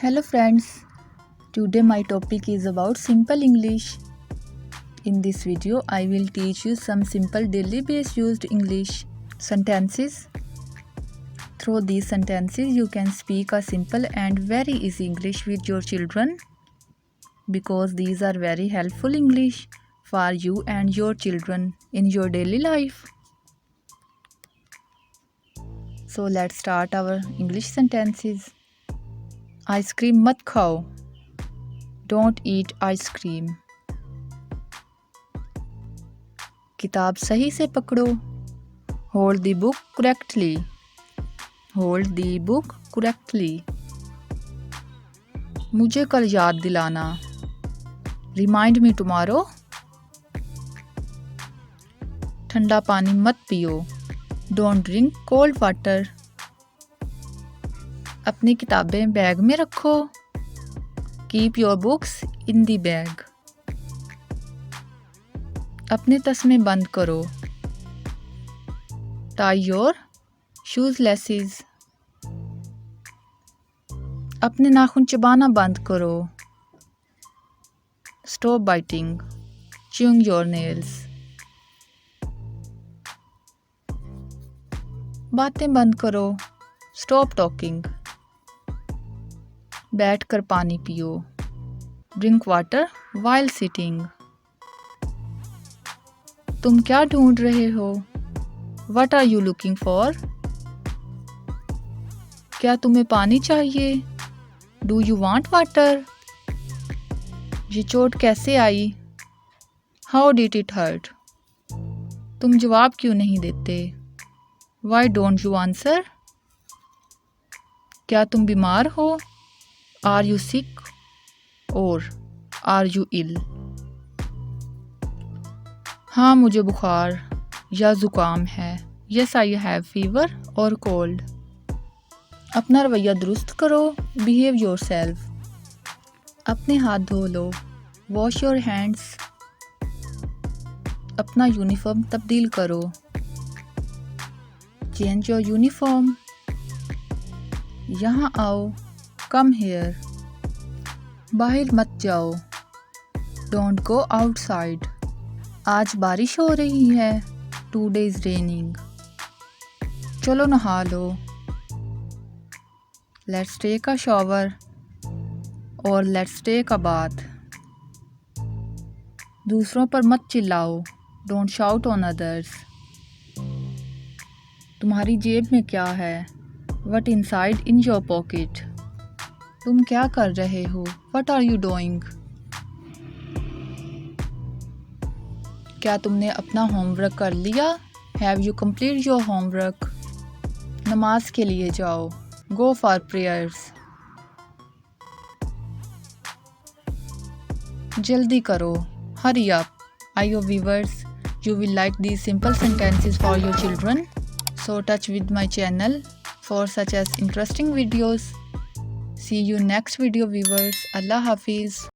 Hello friends, today my topic is about simple English. In this video, I will teach you some simple daily based used English sentences. Through these sentences, you can speak a simple and very easy English with your children because these are very helpful English for you and your children in your daily life. So let's start our English sentences. Ice cream मत खाओ. Don't eat ice cream. किताब सही से पकड़ो. Hold the book correctly. Hold the book correctly. मुझे कल याद दिलाना. Remind me tomorrow. ठंडा पानी मत पियो. Don't drink cold water. अपनी किताबें बैग में रखो. Keep your books in the bag. अपने तस्मे बंद करो. Tie your shoelaces. अपने नाखून चबाना बंद करो. Stop biting. Chewing your nails. बातें बंद करो. Stop talking. बैठ कर पानी पियो. Drink water while sitting. तुम क्या ढूंढ रहे हो? What are you looking for? क्या तुम्हें पानी चाहिए? Do you want water? ये चोट कैसे आई? How did it hurt? तुम जवाब क्यों नहीं देते? Why don't you answer? क्या तुम बीमार हो? Are you sick? Or are you ill? हाँ मुझे बुखार या ज़ुकाम है. Yes, I have fever or cold. अपना रवैया दुरुस्त करो. Behave yourself. अपने हाथ धो लो. Wash your hands. अपना यूनिफॉर्म तब्दील करो. Change your uniform. यहाँ आओ. Come here. बाहर मत जाओ. Don't go outside. आज बारिश हो रही है. Today is raining. चलो नहा लो. Let's take a shower. Or let's take a bath. दूसरों पर मत चिल्लाओ. Don't shout on others. तुम्हारी जेब में क्या है? What inside in your pocket? तुम क्या कर रहे हो? What are you doing? क्या तुमने अपना होमवर्क कर लिया? Have you completed your homework? नमाज के लिए जाओ. Go for prayers. जल्दी करो. Hurry up. I hope viewers, you will like these simple sentences for your children. So touch with my channel for such as interesting videos. See you next video viewers. Allah Hafiz.